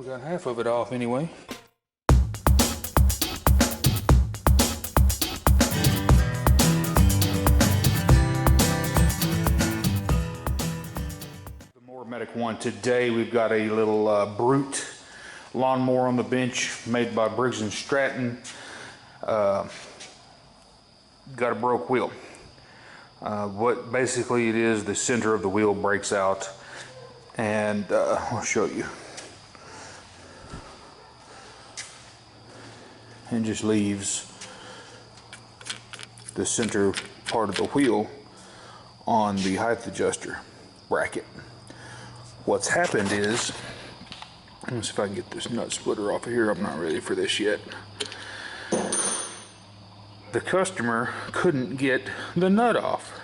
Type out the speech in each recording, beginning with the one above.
We got half of it off anyway. The Mower Medic one. Today we've got a little Brute lawnmower on the bench made by Briggs & Stratton. Got a broke wheel. What basically it is, the center of the wheel breaks out, and I'll show you. And just leaves the center part of the wheel on the height adjuster bracket. What's happened is, let me see if I can get this nut splitter off of here. I'm not ready for this yet. The customer couldn't get the nut off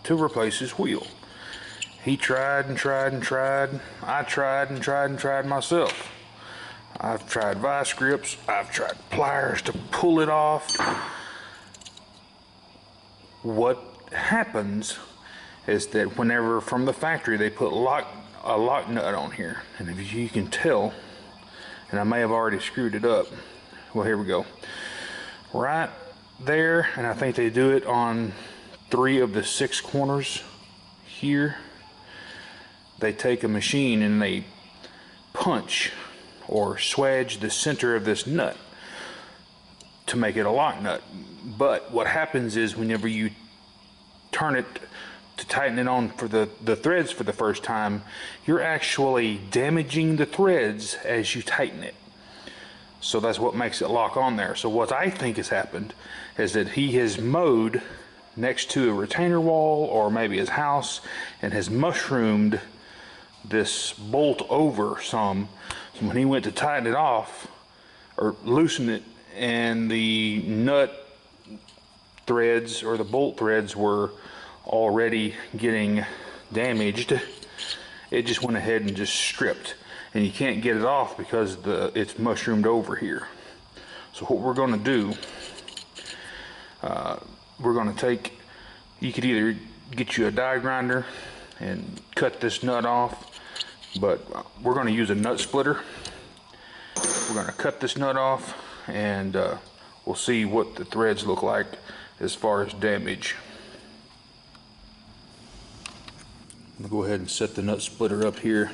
to replace his wheel. He tried and tried and tried. I tried and tried and tried myself. I've tried vice grips, I've tried pliers to pull it off. What happens is that whenever from the factory they put a lock nut on here, and if you can tell, and I may have already screwed it up. Well, here we go. Right there, and I think they do it on 3 of the 6 corners here. They take a machine and they punch or swedge the center of this nut to make it a lock nut. But what happens is whenever you turn it to tighten it on for the threads for the first time, you're actually damaging the threads as you tighten it. So that's what makes it lock on there. So what I think has happened is that he has mowed next to a retainer wall or maybe his house and has mushroomed this bolt over some. So when he went to tighten it off or loosen it, and the nut threads or the bolt threads were already getting damaged, it just went ahead and just stripped, and you can't get it off because it's mushroomed over here. So what we're going to do, we're going to take, you could either get you a die grinder and cut this nut off, but we're going to use a nut splitter. We're going to cut this nut off, and we'll see what the threads look like as far as damage. I'm going to go ahead and set the nut splitter up here.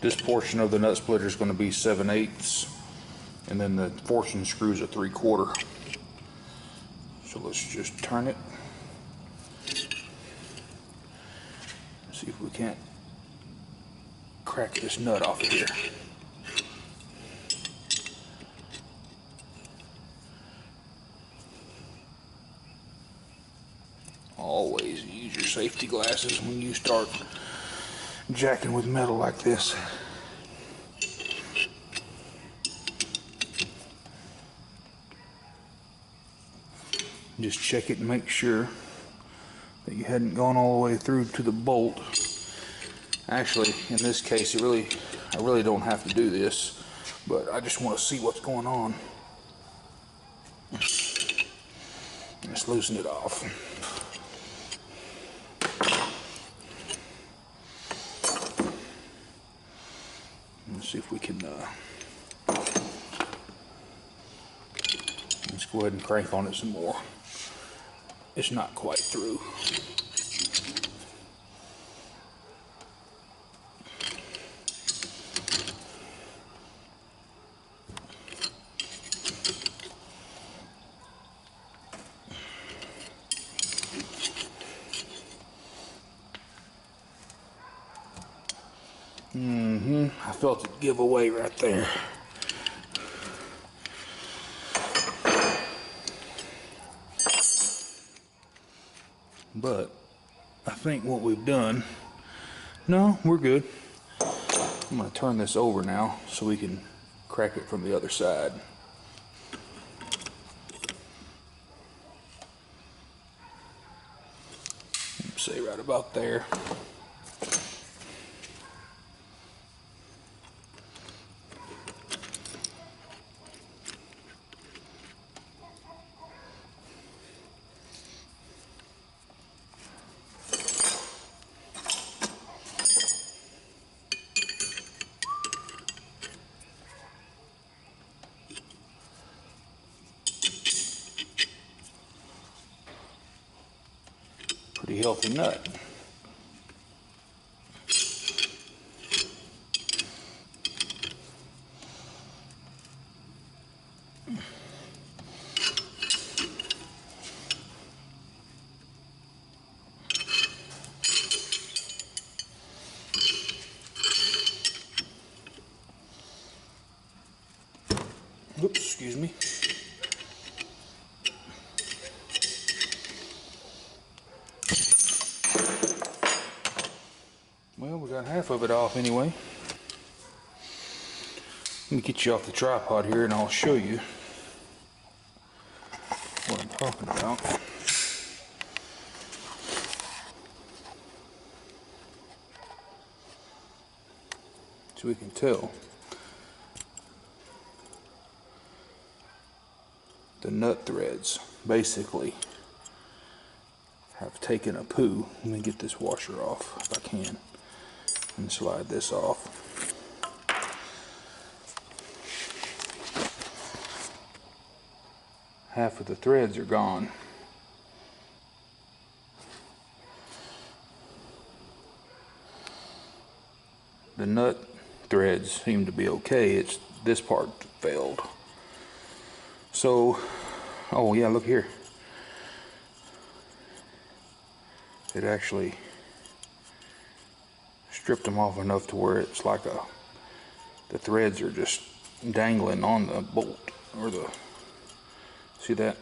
This portion of the nut splitter is going to be 7/8, and then the forcing screws are 3/4. So let's just turn it. See if we can't crack this nut off of here. Always use your safety glasses when you start jacking with metal like this. Just check it and make sure that you hadn't gone all the way through to the bolt. Actually, in this case, I really don't have to do this, but I just want to see what's going on. Let's loosen it off. Let's see if we can, let's go ahead and crank on it some more. It's not quite through. I felt it give away right there. But I think what we've done, no, we're good. I'm going to turn this over now so we can crack it from the other side. Say right about there. healthy nut. Oops, excuse me. Well, we got half of it off anyway. Let me get you off the tripod here and I'll show you what I'm talking about. So we can tell the nut threads basically have taken a poo. Let me get this washer off if I can and slide this off. Half of the threads are gone. The nut threads seem to be okay. It's this part failed. So, oh yeah, look here. It actually stripped them off enough to where it's like the threads are just dangling on the bolt, or the, see that?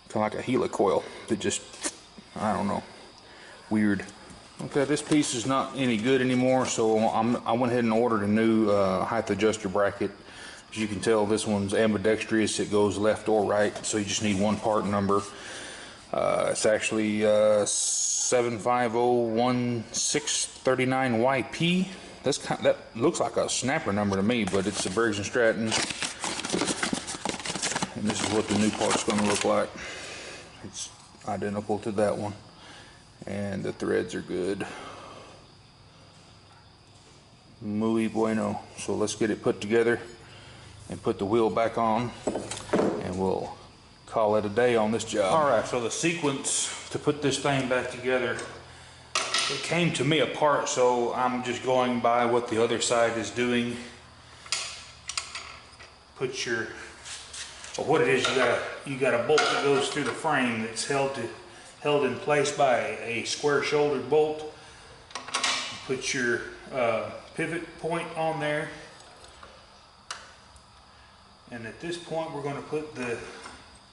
Kind of like a helicoil that just, I don't know, weird. Okay, this piece is not any good anymore, so I went ahead and ordered a new height adjuster bracket. As you can tell, this one's ambidextrous. It goes left or right, so you just need one part number. It's actually 7501639YP. That looks like a snapper number to me, but it's a Briggs & Stratton. And this is what the new part's going to look like. It's identical to that one. And the threads are good. Muy bueno. So let's get it put together and put the wheel back on, and we'll call it a day on this job. Alright, so the sequence to put this thing back together, it came to me apart, so I'm just going by what the other side is doing. Put your, well, what it is, you got a bolt that goes through the frame that's held in place by a square shouldered bolt. Put your pivot point on there, and at this point we're going to put the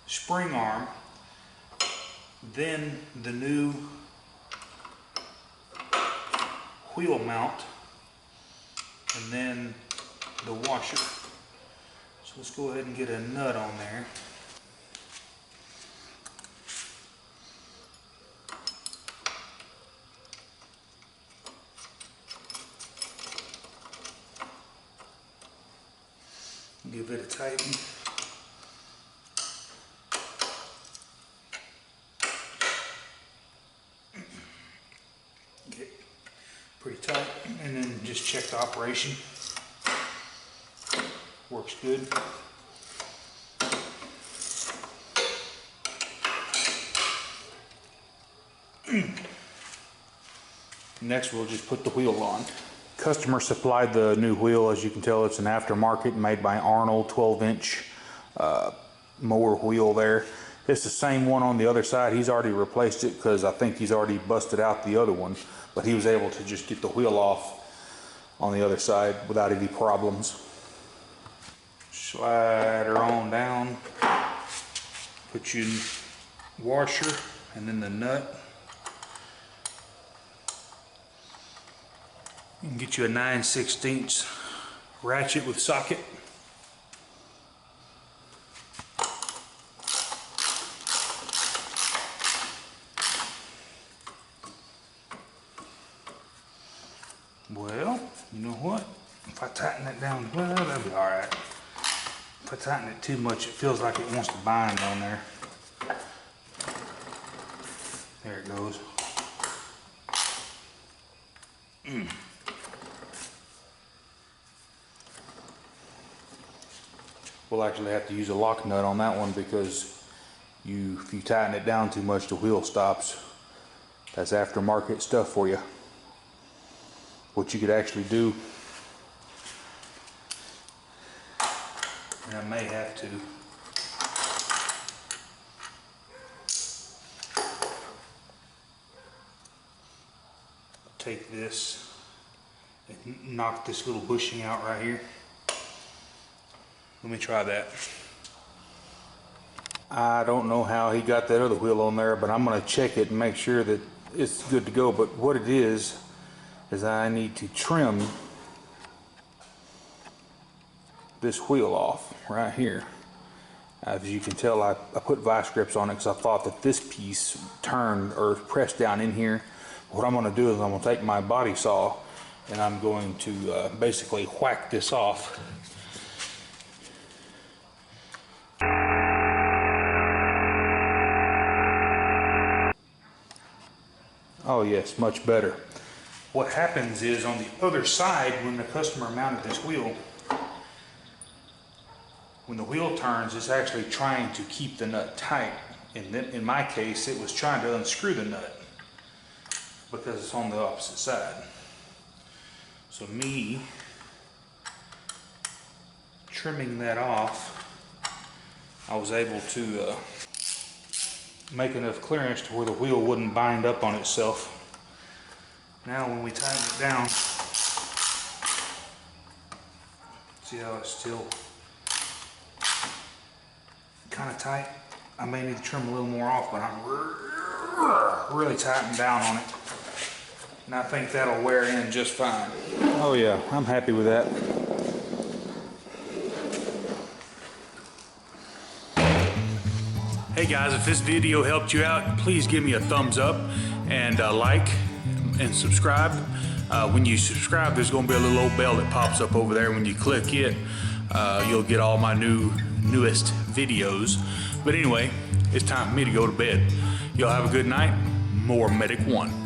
spring arm, then the new wheel mount, and then the washer. So let's go ahead and get a nut on there. Give it a tighten. Get pretty tight, and then just check the operation. Works good. Next, we'll just put the wheel on. Customer supplied the new wheel. As you can tell, it's an aftermarket made by Arnold, 12-inch mower wheel there. It's the same one on the other side. He's already replaced it because I think he's already busted out the other one, but he was able to just get the wheel off on the other side without any problems. Slide her on down, put your washer and then the nut. You can get you a 9/16 ratchet with socket. Well, you know what? If I tighten that down, well, that'll be all right. If I tighten it too much, it feels like it wants to bind on there. There it goes. We'll actually have to use a lock nut on that one because If you tighten it down too much, the wheel stops. That's aftermarket stuff for you. What you could actually do, and I may have to, take this and knock this little bushing out right here. Let me try that. I don't know how he got that other wheel on there, but I'm going to check it and make sure that it's good to go. But what it is I need to trim this wheel off right here. As you can tell, I put vice grips on it because I thought that this piece turned or pressed down in here. What I'm going to do is I'm going to take my body saw and I'm going to basically whack this off. Oh yes, much better. What happens is on the other side, when the customer mounted this wheel, when the wheel turns, it's actually trying to keep the nut tight. And then in my case, it was trying to unscrew the nut because it's on the opposite side. So me trimming that off, I was able to make enough clearance to where the wheel wouldn't bind up on itself. Now when we tighten it down, see how it's still kind of tight? I may need to trim a little more off, but I'm really tightening down on it. And I think that'll wear in just fine. Oh yeah, I'm happy with that. Hey guys, if this video helped you out, please give me a thumbs up and like and subscribe. When you subscribe, there's going to be a little old bell that pops up over there. When you click it, you'll get all my newest videos. But anyway, it's time for me to go to bed. Y'all have a good night. Mower Medic 1.